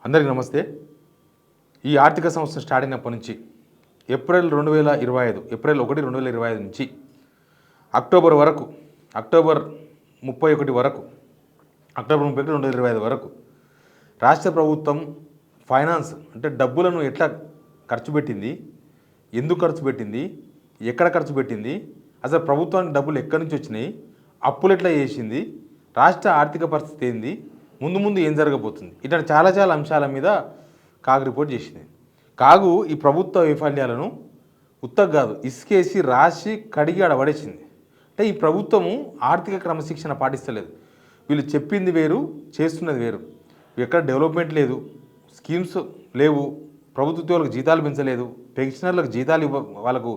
అందరికీ నమస్తే. ఈ ఆర్థిక సంవత్సరం స్టార్ట్ అయినప్పటి నుంచి ఏప్రిల్ 2025 ఏప్రిల్ 1 2025 నుంచి అక్టోబర్ వరకు అక్టోబర్ 31 వరకు అక్టోబర్ 31 2025 వరకు రాష్ట్ర ప్రభుత్వం ఫైనాన్స్ అంటే డబ్బులను ఎట్లా ఖర్చు పెట్టింది, ఎందుకు ఖర్చు పెట్టింది, ఎక్కడ ఖర్చు పెట్టింది, అసలు ప్రభుత్వానికి డబ్బులు ఎక్కడి నుంచి వచ్చినాయి, అప్పులు ఎట్లా చేసింది, రాష్ట్ర ఆర్థిక పరిస్థితి ఏంది, ముందు ఏం జరగబోతుంది, ఇట్లాంటి చాలా అంశాల మీద కాగ్ రిపోర్ట్ చేసింది. కాగు ఈ ప్రభుత్వ వైఫల్యాలను ఉత్తగా కాదు ఇసుకేసి రాసి కడిగి ఆడబడేసింది. అంటే ఈ ప్రభుత్వము ఆర్థిక క్రమశిక్షణ పాటిస్తలేదు. వీళ్ళు చెప్పింది వేరు, చేస్తున్నది వేరు. ఎక్కడ డెవలప్మెంట్ లేదు, స్కీమ్స్ లేవు, ప్రభుత్వాలకు జీతాలు పెంచలేదు, పెన్షనర్లకు జీతాలు వాళ్ళకు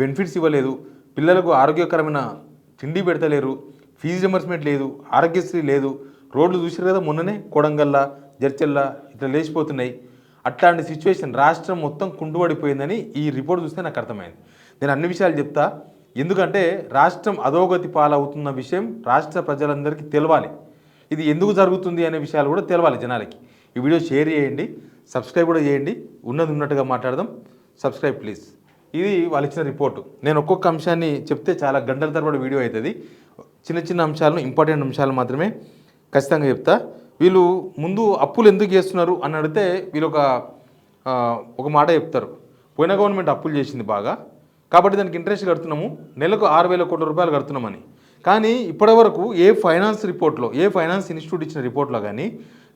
బెనిఫిట్స్ ఇవ్వలేదు, పిల్లలకు ఆరోగ్యకరమైన తిండి పెడతలేరు, ఫీజు రింబర్స్మెంట్ లేదు, ఆరోగ్యశ్రీ లేదు, రోడ్లు చూసారు కదా మొన్ననే కొడంగల్లా జడ్చెల్లా ఇట్లా లేచిపోతున్నాయి. అట్లాంటి సిచ్యువేషన్ రాష్ట్రం మొత్తం కుంటుపడిపోయిందని ఈ రిపోర్ట్ చూస్తే నాకు అర్థమైంది. నేను అన్ని విషయాలు చెప్తా, ఎందుకంటే రాష్ట్రం అధోగతి పాలవుతున్న విషయం రాష్ట్ర ప్రజలందరికీ తెలవాలి. ఇది ఎందుకు జరుగుతుంది అనే విషయాలు కూడా తెలవాలి జనాలకి. ఈ వీడియో షేర్ చేయండి, సబ్స్క్రైబ్ కూడా చేయండి. ఉన్నట్టుగా మాట్లాడదాం. Subscribe please. ఇది వాళ్ళు ఇచ్చిన రిపోర్టు. నేను ఒక్కొక్క అంశాన్ని చెప్తే చాలా గంటల తరబడి వీడియో అవుతుంది. చిన్న అంశాలను, ఇంపార్టెంట్ అంశాలు మాత్రమే ఖచ్చితంగా చెప్తా. వీళ్ళు ముందు అప్పులు ఎందుకు చేస్తున్నారు అని అడిగితే వీళ్ళు ఒక మాట చెప్తారు. పోయిన గవర్నమెంట్ అప్పులు చేసింది బాగా, కాబట్టి దానికి ఇంట్రెస్ట్ కడుతున్నాము, నెలకు 6,000 కోట్ల రూపాయలు కడుతున్నామని. కానీ ఇప్పటివరకు ఏ ఫైనాన్స్ రిపోర్ట్లో, ఏ ఫైనాన్స్ ఇన్స్టిట్యూట్ ఇచ్చిన రిపోర్ట్లో కానీ,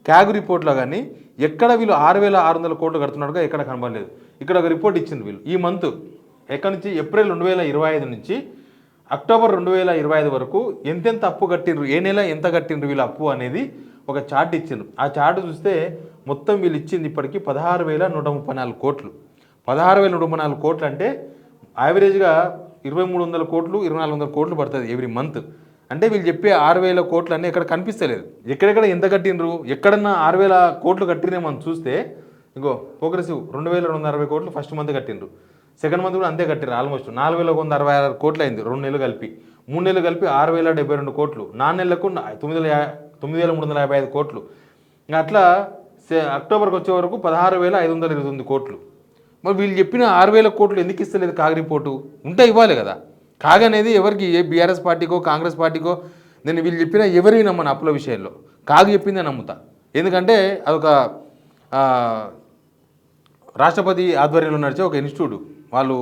క్యాగ్ రిపోర్ట్లో కానీ ఎక్కడ వీళ్ళు 6,600 కోట్లు కడుతున్నట్టుగా ఎక్కడ కనబడలేదు. ఇక్కడ ఒక రిపోర్ట్ ఇచ్చింది వీళ్ళు ఈ మంత్ ఎక్కడి నుంచి ఏప్రిల్ 2025 నుంచి అక్టోబర్ 2025 వరకు ఎంతెంత అప్పు కట్టిండ్రు, ఏ నెల ఎంత కట్టిండ్రు వీళ్ళు అప్పు అనేది ఒక చార్ట్ ఇచ్చిండ్రు. ఆ చార్ట్ చూస్తే మొత్తం వీళ్ళు ఇచ్చింది ఇప్పటికీ 16,134 కోట్లు. 16,134 కోట్లు అంటే యావరేజ్గా 2,300 కోట్లు 2,400 కోట్లు పడుతుంది ఎవ్రీ మంత్. అంటే వీళ్ళు చెప్పే 6,000 కోట్లు అన్నీ ఎక్కడ కనిపిస్తలేదు. ఎక్కడెక్కడ ఎంత కట్టిండ్రు, ఎక్కడన్నా 6,000 కోట్లు కట్టినే మనం చూస్తే ఇంకో ప్రోగ్రెసివ్ 2,260 కోట్లు ఫస్ట్ మంత్ కట్టిండ్రు, సెకండ్ మంత్ కూడా అంతే కట్టారు. ఆల్మోస్ట్ 4,166 కోట్లు అయింది 2 నెలలు కలిపి. 3 నెలలు కలిపి 6,072 కోట్లు, 4 నెలలకు 9,355 కోట్లు. ఇంకా అట్లా అక్టోబర్కి వచ్చే వరకు 16,529 కోట్లు. మరి వీళ్ళు చెప్పిన 6,000 కోట్లు ఎందుకు ఇస్తలేదు కాగ్ రిపోర్టు? ఉంటే ఇవ్వాలి కదా. కాగ్ అనేది ఎవరికి, ఏ బీఆర్ఎస్ పార్టీకో కాంగ్రెస్ పార్టీకో నేను వీళ్ళు చెప్పిన ఎవరిని నమ్మను అప్పుల విషయంలో. కాగ్ చెప్పిందే నమ్ముతా. ఎందుకంటే అదొక రాష్ట్రపతి ఆధ్వర్యంలో నడిచే ఒక ఇన్స్టిట్యూట్. వాళ్ళు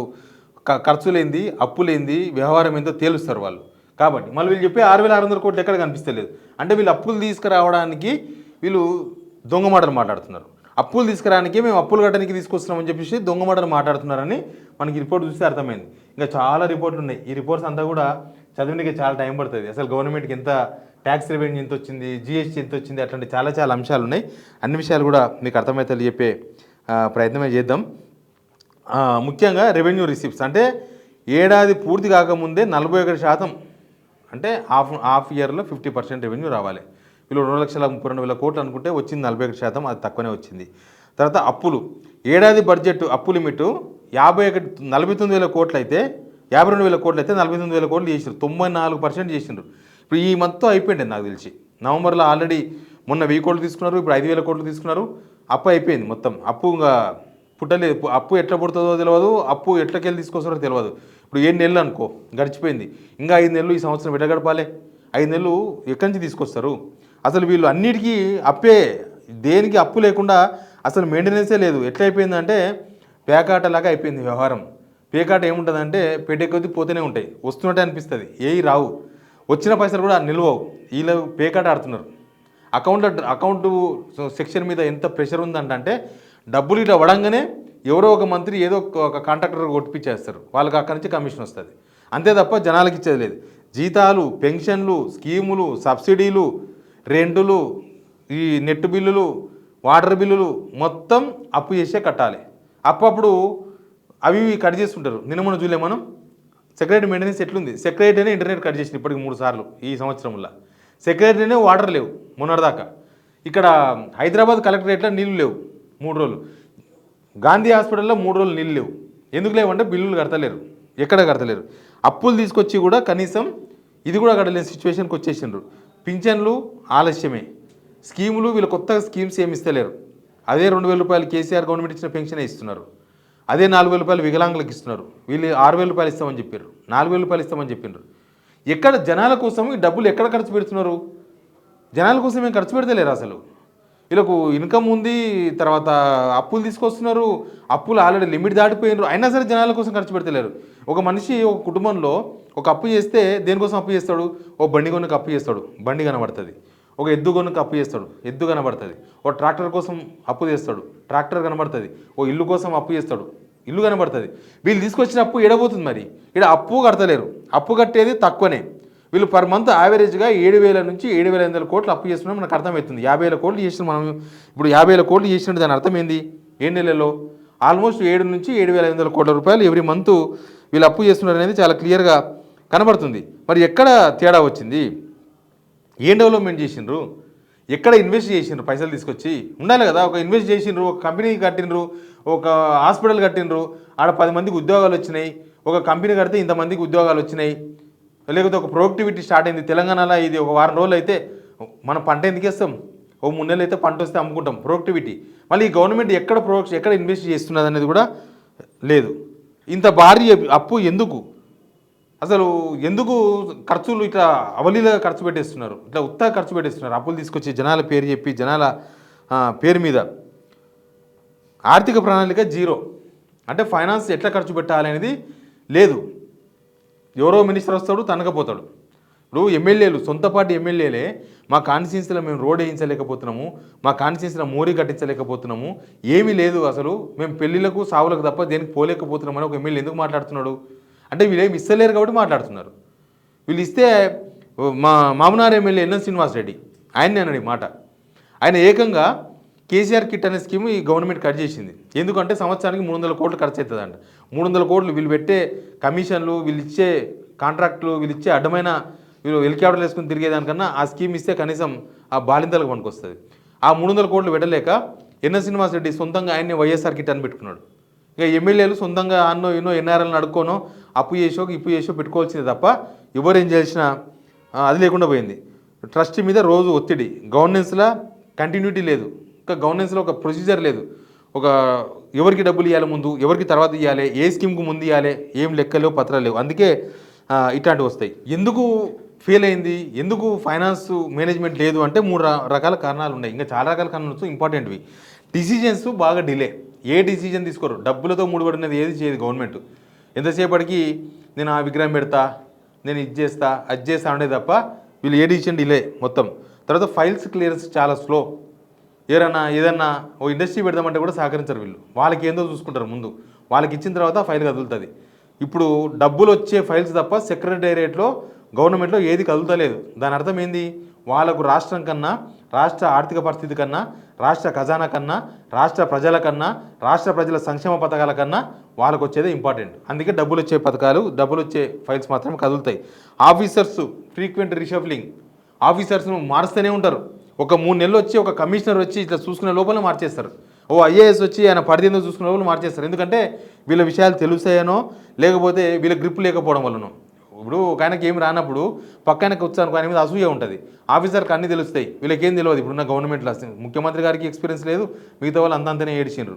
ఖర్చులేంది, అప్పులేంది, వ్యవహారం ఏందో తేలుస్తారు వాళ్ళు. కాబట్టి మళ్ళీ వీళ్ళు చెప్పే 6,600 కోట్లు ఎక్కడ కనిపిస్తలేదు. అంటే వీళ్ళు అప్పులు తీసుకురావడానికి వీళ్ళు దొంగ మాటలు మాట్లాడుతున్నారు. అప్పులు తీసుకురావడానికి మేము అప్పులు కట్టడానికి తీసుకొస్తున్నామని చెప్పేసి దొంగ మాటలు మాట్లాడుతున్నారని మనకి రిపోర్ట్ చూస్తే అర్థమైంది. ఇంకా చాలా రిపోర్ట్లు ఉన్నాయి. ఈ రిపోర్ట్స్ అంతా కూడా చదివినకి చాలా టైం పడుతుంది. అసలు గవర్నమెంట్కి ఎంత ట్యాక్స్ రెవెన్యూ ఎంత వచ్చింది, జిఎస్టీ ఎంత వచ్చింది, అట్లాంటి చాలా అంశాలు ఉన్నాయి. అన్ని విషయాలు కూడా మీకు అర్థమైతే చెప్పే ప్రయత్నమే చేద్దాం. ముఖ్యంగా రెవెన్యూ రిసిప్ట్స్ అంటే ఏడాది పూర్తి కాకముందే 41% అంటే హాఫ్ ఇయర్లో 50% రెవెన్యూ రావాలి. వీళ్ళు 2,32,000 కోట్లు అనుకుంటే వచ్చింది 41%, అది తక్కువనే వచ్చింది. తర్వాత అప్పులు, ఏడాది బడ్జెట్ అప్పు లిమిట్ 49,000 కోట్లు అయితే 52,000 కోట్లు అయితే 49,000 కోట్లు చేసినారు, 94% చేసినారు. ఇప్పుడు ఈ మొత్తం అయిపోయింది నాకు తెలిసి. నవంబర్లో ఆల్రెడీ మొన్న 1,000 కోట్లు తీసుకున్నారు, ఇప్పుడు 5,000 కోట్లు తీసుకున్నారు. అప్పు అయిపోయింది మొత్తం. అప్పు ఇంకా పుట్టలేదు. అప్పు ఎట్లా పుడుతుందో తెలియదు, అప్పు ఎట్లకెళ్ళి తీసుకొస్తారో తెలియదు. ఇప్పుడు 7 నెలలు అనుకో గడిచిపోయింది, ఇంకా 5 నెలలు ఈ సంవత్సరం ఎట్లా గడపాలి? 5 నెలలు ఎక్కడి నుంచి తీసుకొస్తారు? అసలు వీళ్ళు అన్నిటికీ అప్పే, దేనికి అప్పు లేకుండా అసలు మెయింటెనెన్సే లేదు. ఎట్లా అయిపోయిందంటే పేకాటలాగా అయిపోయింది వ్యవహారం. పేకాట ఏముంటుందంటే పెట్టే కొద్దీ పోతూనే ఉంటాయి, వస్తున్నట్టే అనిపిస్తుంది, ఏవి రావు, వచ్చిన పైసలు కూడా నిల్వవు. వీళ్ళు పేకాట ఆడుతున్నారు. అకౌంట్ సెక్షన్ మీద ఎంత ప్రెషర్ ఉందంటే డబ్బులు ఇట్లా వడంగానే ఎవరో ఒక మంత్రి ఏదో ఒక కాంట్రాక్టర్ కొట్టిపించేస్తారు, వాళ్ళకి అక్కడి నుంచి కమిషన్ వస్తుంది. అంతే తప్ప జనాలకి ఇచ్చేది లేదు. జీతాలు, పెన్షన్లు, స్కీములు, సబ్సిడీలు, రెంటులు, ఈ నెట్ బిల్లులు, వాటర్ బిల్లులు మొత్తం అప్పు చేసే కట్టాలి. అప్పుడు అవి కట్ చేస్తుంటారు. నిన్న చూడలే మనం సెక్రటరీ మెయింటెనెన్స్ ఎట్లుంది. సెక్రటరీనే ఇంటర్నెట్ కట్ చేసింది ఇప్పటికి 3 సార్లు ఈ సంవత్సరంలో. సెక్రటరీనే వాటర్ లేవు మొన్నటిదాకా. ఇక్కడ హైదరాబాద్ కలెక్టరేట్లో నీళ్ళు లేవు 3 రోజులు. గాంధీ హాస్పిటల్లో 3 రోజులు నీళ్ళు లేవు. ఎందుకు లేవంటే బిల్లులు కడతలేరు, ఎక్కడ కడతలేరు. అప్పులు తీసుకొచ్చి కూడా కనీసం ఇది కూడా కట్టలేని సిచ్యువేషన్కి వచ్చేసిండ్రు. పింఛన్లు ఆలస్యమే, స్కీములు వీళ్ళు కొత్తగా స్కీమ్స్ ఏమి ఇస్తలేరు. అదే 2,000 రూపాయలు కేసీఆర్ గవర్నమెంట్ ఇచ్చిన పెన్షనే ఇస్తున్నారు. అదే 4,000 రూపాయలు వికలాంగులకు ఇస్తున్నారు. వీళ్ళు 6,000 రూపాయలు ఇస్తామని చెప్పారు, 4,000 రూపాయలు ఇస్తామని చెప్పారు. ఎక్కడ జనాల కోసం ఈ డబ్బులు ఎక్కడ ఖర్చు పెడుతున్నారు? జనాల కోసం ఏం ఖర్చు పెడతలేరు అసలు. వీళ్ళకు ఇన్కమ్ ఉంది, తర్వాత అప్పులు తీసుకొస్తున్నారు, అప్పులు ఆల్రెడీ లిమిట్ దాటిపోయినారు, అయినా సరే జనాల కోసం ఖర్చు పెడతలేరు. ఒక మనిషి ఒక కుటుంబంలో ఒక అప్పు చేస్తే దేనికోసం అప్పు చేస్తాడు? ఓ బండి కొనుక్కు అప్పు చేస్తాడు, బండి కనబడుతుంది. ఒక ఎద్దు కొనుక్కు అప్పు చేస్తాడు, ఎద్దు కనబడుతుంది. ఓ ట్రాక్టర్ కోసం అప్పు చేస్తాడు, ట్రాక్టర్ కనబడుతుంది. ఓ ఇల్లు కోసం అప్పు చేస్తాడు, ఇల్లు కనబడుతుంది. వీళ్ళు తీసుకొచ్చిన అప్పు ఎడబోతుంది. మరి ఇక్కడ అప్పు కడతలేరు, అప్పు కట్టేది తక్కువనే. వీళ్ళు పర్ మంత్ యావరేజ్గా 7,000 నుంచి 7,500 కోట్లు అప్పు చేస్తున్నాం. మనకు అర్థమవుతుంది. 50,000 కోట్లు చేసిన మనం ఇప్పుడు 50,000 కోట్లు చేసినట్టు దాని అర్థం ఏంది? 7 నెలల్లో ఆల్మోస్ట్ 7 నుంచి 7,500 కోట్ల రూపాయలు ఎవ్రీ మంత్ వీళ్ళు అప్పు చేస్తున్నారు అనేది చాలా క్లియర్గా కనబడుతుంది. మరి ఎక్కడ తేడా వచ్చింది? ఏం డెవలప్మెంట్ చేసిండ్రు? ఎక్కడ ఇన్వెస్ట్ చేసిండ్రు? పైసలు తీసుకొచ్చి ఉండాలి కదా. ఒక ఇన్వెస్ట్ చేసిండ్రు, ఒక కంపెనీ కట్టిండ్రు, ఒక హాస్పిటల్ కట్టిండ్రు, ఆడ 10 మందికి ఉద్యోగాలు వచ్చినాయి. ఒక కంపెనీ కడితే ఇంతమందికి ఉద్యోగాలు వచ్చినాయి. లేకపోతే ఒక ప్రొడక్టివిటీ స్టార్ట్ అయింది తెలంగాణలో. ఇది ఒక వారం రోజులు అయితే మనం పంట ఎందుకు వేస్తాం? ఓ 3 నెలలు అయితే పంట వస్తే అమ్ముకుంటాం, ప్రొడక్టివిటీ. మళ్ళీ ఈ గవర్నమెంట్ ఎక్కడ ఇన్వెస్ట్ చేస్తున్నది అనేది కూడా లేదు. ఇంత భారీ అప్పు ఎందుకు? అసలు ఎందుకు ఖర్చులు ఇట్లా అవలీలగా ఖర్చు పెట్టేస్తున్నారు? ఇట్లా ఉత్తగా ఖర్చు పెట్టేస్తున్నారు. అప్పులు తీసుకొచ్చి జనాల పేరు చెప్పి జనాల పేరు మీద ఆర్థిక ప్రణాళిక జీరో. అంటే ఫైనాన్స్ ఎట్లా ఖర్చు పెట్టాలి అనేది లేదు. ఎవరో మినిస్టర్ వస్తాడు, తనకపోతాడు. ఇప్పుడు ఎమ్మెల్యేలు, సొంత పార్టీ ఎమ్మెల్యేలే మా కాన్స్టిట్యున్సీలో మేము రోడ్ వేయించలేకపోతున్నాము, మా కాన్స్టిట్యున్సీలో మోరీ కట్టించలేకపోతున్నాము, ఏమీ లేదు, అసలు మేము పెళ్లిలకు సావులకు తప్ప దేనికి పోలేకపోతున్నామని ఒక ఎమ్మెల్యే ఎందుకు మాట్లాడుతున్నాడు? అంటే వీళ్ళేమి ఇస్తలేరు కాబట్టి మాట్లాడుతున్నారు. వీళ్ళు ఇస్తే మా మామనార్ ఎమ్మెల్యే ఎన్ఎన్ శ్రీనివాసరెడ్డి ఆయన్ని అన్నాడు ఈ మాట. ఆయన ఏకంగా కేసీఆర్ కిట్ అనే స్కీమ్ ఈ గవర్నమెంట్ కట్ చేసింది. ఎందుకంటే సంవత్సరానికి 300 కోట్లు ఖర్చు అవుతుందంట. 300 కోట్లు వీళ్ళు పెట్టే కమిషన్లు, వీళ్ళు ఇచ్చే కాంట్రాక్టులు, వీళ్ళు ఇచ్చే అడ్డమైన వీళ్ళు హెలికాప్టర్లు వేసుకుని తిరిగేదానికన్నా ఆ స్కీమ్ ఇస్తే కనీసం ఆ బాలింతలకు పనికొస్తుంది. ఆ 300 కోట్లు పెట్టలేక ఎన్ఎన్ శ్రీనివాసరెడ్డి సొంతంగా ఆయన్ని వైఎస్ఆర్ కిట్ అని పెట్టుకున్నాడు. ఇక ఎమ్మెల్యేలు సొంతంగా అన్నో ఎన్నో ఎన్ఆర్ఎల్ని అడుక్కోనో అప్పు చేసో ఇప్పు చేసో పెట్టుకోవాల్సిందే తప్ప ఎవరేం చేసినా అది లేకుండా పోయింది. ట్రస్ట్ మీద రోజు ఒత్తిడి, గవర్నెన్స్లో కంటిన్యూటీ లేదు, ఇంకా గవర్నెన్స్లో ఒక ప్రొసీజర్ లేదు. ఒక ఎవరికి డబ్బులు ఇవ్వాలి ముందు, ఎవరికి తర్వాత ఇవ్వాలి, ఏ స్కీమ్కు ముందు ఇవ్వాలి, ఏం లెక్కలేవు, పత్రాలు లేవు. అందుకే ఇట్లాంటివి వస్తాయి. ఎందుకు ఫెయిల్ అయింది, ఎందుకు ఫైనాన్స్ మేనేజ్మెంట్ లేదు అంటే 3 రకాల కారణాలు ఉన్నాయి. ఇంకా చాలా రకాల కారణాలు ఇంపార్టెంట్వి. డిసిజన్స్ బాగా డిలే. ఏ డిసిజన్ తీసుకోరు, డబ్బులతో ముడిపడినది ఏది చేయదు గవర్నమెంట్. ఎంతసేపటికి నేను ఆ విగ్రహం పెడతా, నేను ఇది చేస్తా, అది చేస్తా ఉండేది తప్ప వీళ్ళు ఏ డిసిజన్ డిలే మొత్తం. తర్వాత ఫైల్స్ క్లియరెన్స్ చాలా స్లో. ఏదన్నా ఓ ఇండస్ట్రీ పెడదామంటే కూడా సహకరించరు వీళ్ళు. వాళ్ళకి ఏందో చూసుకుంటారు ముందు, వాళ్ళకి ఇచ్చిన తర్వాత ఫైల్ కదులుతుంది. ఇప్పుడు డబ్బులు వచ్చే ఫైల్స్ తప్ప సెక్రటేరియట్లో గవర్నమెంట్లో ఏది కదులుతలేదు. దాని అర్థం ఏంది? వాళ్ళకు రాష్ట్రం కన్నా, రాష్ట్ర ఆర్థిక పరిస్థితి కన్నా, రాష్ట్ర ఖజానా కన్నా, రాష్ట్ర ప్రజల కన్నా, రాష్ట్ర ప్రజల సంక్షేమ పథకాల కన్నా వాళ్ళకు వచ్చేదే ఇంపార్టెంట్. అందుకే డబ్బులు వచ్చే పథకాలు, డబ్బులు వచ్చే ఫైల్స్ మాత్రం కదులుతాయి. ఆఫీసర్స్ ఫ్రీక్వెంట్ రిషఫ్లింగ్, ఆఫీసర్స్ను మారుస్తూనే ఉంటారు. ఒక 3 నెలలు వచ్చి ఒక కమిషనర్ వచ్చి ఇట్లా చూసుకునే లోపల మార్చేస్తారు. ఓ ఐఏఎస్ వచ్చి ఆయన పరిధిలో చూసుకునే లోపల మార్చేస్తారు. ఎందుకంటే వీళ్ళ విషయాలు తెలుస్తాయనో, లేకపోతే వీళ్ళ గ్రిప్ లేకపోవడం వల్లనో. ఇప్పుడు ఒక ఆయనకి ఏం రానప్పుడు పక్కనకి వచ్చాను, ఆయన మీద అసూయ ఉంటుంది. ఆఫీసర్కి అన్నీ తెలుస్తాయి, వీళ్ళకేం తెలియదు. ఇప్పుడున్న గవర్నమెంట్లో ముఖ్యమంత్రి గారికి ఎక్స్పీరియన్స్ లేదు, మిగతా వాళ్ళు అంతంతనే ఏడిచిండ్రు.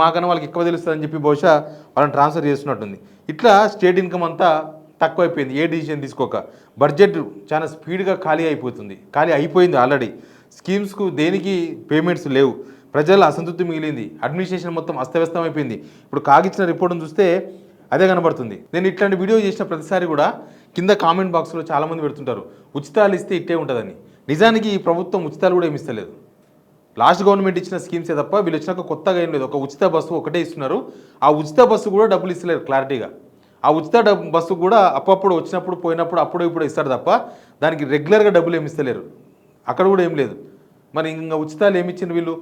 మాకన్నా వాళ్ళకి ఎక్కువ తెలుస్తుందని చెప్పి బహుశా వాళ్ళని ట్రాన్స్ఫర్ చేస్తున్నట్టుంది. ఇట్లా స్టేట్ ఇన్కమ్ అంతా తక్కువైపోయింది. ఏ డిసిజన్ తీసుకోక బడ్జెట్ చాలా స్పీడ్గా ఖాళీ అయిపోయింది ఆల్రెడీ. స్కీమ్స్కు దేనికి పేమెంట్స్ లేవు. ప్రజల అసంతృప్తి మిగిలింది. అడ్మినిస్ట్రేషన్ మొత్తం అస్తవ్యస్తం అయిపోయింది. ఇప్పుడు కాగిచ్చిన రిపోర్ట్ను చూస్తే అదే కనబడుతుంది. నేను ఇట్లాంటి వీడియో చేసిన ప్రతిసారి కూడా కింద కామెంట్ బాక్స్లో చాలామంది పెడుతుంటారు ఉచితాలు ఇస్తే ఇట్టే ఉంటుందని. నిజానికి ఈ ప్రభుత్వం ఉచితాలు కూడా ఏమి ఇస్తలేదు. లాస్ట్ గవర్నమెంట్ ఇచ్చిన స్కీమ్సే తప్ప వీళ్ళు వచ్చినాక కొత్తగా ఏం లేదు. ఒక ఉచిత బస్సు ఒకటే ఇస్తున్నారు. ఆ ఉచిత బస్సు కూడా డబ్బులు ఇస్తలేరు క్లారిటీగా. ఆ ఉచిత బస్సు కూడా అప్పుడప్పుడు వచ్చినప్పుడు పోయినప్పుడు అప్పుడు ఇప్పుడు ఇస్తారు తప్ప దానికి రెగ్యులర్గా డబ్బులు ఏమి ఇస్తలేరు. అక్కడ కూడా ఏం లేదు. మరి ఇంకా ఉచితాలు ఏమి ఇచ్చిండ్రు వీళ్ళు?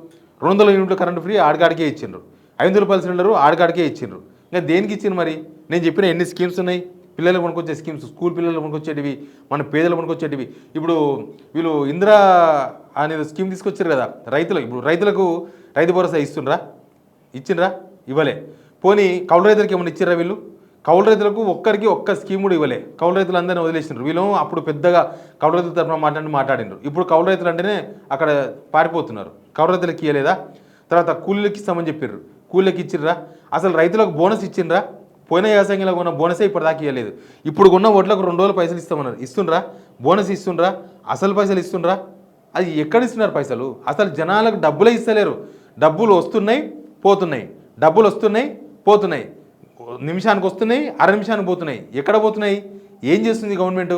200 యూనిట్లు కరెంట్ ఫ్రీ ఆడికాడికే ఇచ్చిండ్రు, 500 రూపాయల సిలిండరు ఆడికాడికే ఇచ్చిండ్రు. ఇంకా దేనికి ఇచ్చిండ్రు మరి? నేను చెప్పిన ఎన్ని స్కీమ్స్ ఉన్నాయి, పిల్లలకు పనికొచ్చే స్కీమ్స్, స్కూల్ పిల్లలకు పనికొచ్చేటివి, మన పేదలకు పనికొచ్చేటివి. ఇప్పుడు వీళ్ళు ఇందిరా అనేది స్కీమ్ తీసుకొచ్చారు కదా రైతులకు. ఇప్పుడు రైతులకు రైతు భరోసా ఇచ్చిండ్రా? ఇవ్వలే. పోనీ కౌలు రైతులకు ఏమైనా ఇచ్చిర్రా వీళ్ళు? కౌలు రైతులకు ఒక్క స్కీమ్ కూడా ఇవ్వలే. కౌలు రైతులు అందరినీ వదిలేసినారు. వీళ్ళు అప్పుడు పెద్దగా కౌలు రైతుల తరఫున మాట్లాడిండ్రు. ఇప్పుడు కౌలు రైతులు అంటేనే అక్కడ పారిపోతున్నారు. కౌలు రైతులకు ఇవ్వలేదా? తర్వాత కూలీలకు ఇస్తామని చెప్పారు, కూలీలకు ఇచ్చిర్రా? అసలు రైతులకు బోనస్ ఇచ్చిండ్రా? పోయిన వ్యవసాయంలో ఉన్న బోనసే ఇప్పటిదాకా ఇవ్వలేదు. ఇప్పుడు ఉన్న ఓట్లకు 2 రోజులు పైసలు ఇస్తామన్నారు, ఇస్తుండ్రా? బోనస్ ఇస్తుండ్రా? అసలు పైసలు ఇస్తుండ్రా? అది ఎక్కడ ఇస్తున్నారు పైసలు? అసలు జనాలకు డబ్బులే ఇస్తలేరు. డబ్బులు వస్తున్నాయి పోతున్నాయి, డబ్బులు వస్తున్నాయి పోతున్నాయి, నిమిషానికి వస్తున్నాయి, అర నిమిషానికి పోతున్నాయి. ఎక్కడ పోతున్నాయి? ఏం చేస్తుంది గవర్నమెంట్?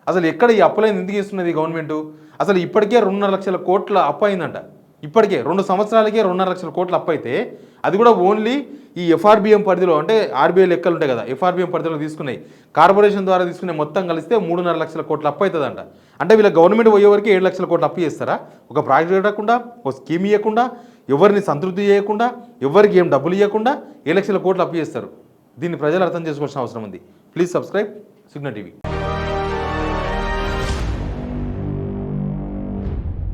అసలు ఎక్కడ ఈ అప్పులైంది ఎందుకు చేస్తున్నది గవర్నమెంట్? అసలు ఇప్పటికే 2.5 లక్షల కోట్ల అప్పు అయిందంట. ఇప్పటికే 2 సంవత్సరాలకే 2.5 లక్షల కోట్ల అప్పు అయితే అది కూడా ఓన్లీ ఈ ఎఫ్ఆర్బిఎం పరిధిలో, అంటే ఆర్బీఐ లెక్కలు ఉంటాయి కదా, ఎఫ్ఆర్బిఎం పరిధిలో తీసుకున్నాయి, కార్పొరేషన్ ద్వారా తీసుకునే మొత్తం కలిస్తే 3.5 లక్షల కోట్ల అప్పు అవుతుందంట. అంటే వీళ్ళ గవర్నమెంట్ పోయే వరకు 7 లక్షల కోట్ల అప్పు చేస్తారా? ఒక ప్రాజెక్ట్ పెట్టకుండా, ఒక స్కీమ్ ఇవ్వకుండా, ఎవరిని సంతృప్తి చేయకుండా, ఎవరికి ఏం డబ్బులు ఇవ్వకుండా 7 లక్షల కోట్ల అప్పు చేస్తారు. దీన్ని ప్రజలు అర్థం చేసుకోవాల్సిన అవసరం ఉంది. Please subscribe signal TV.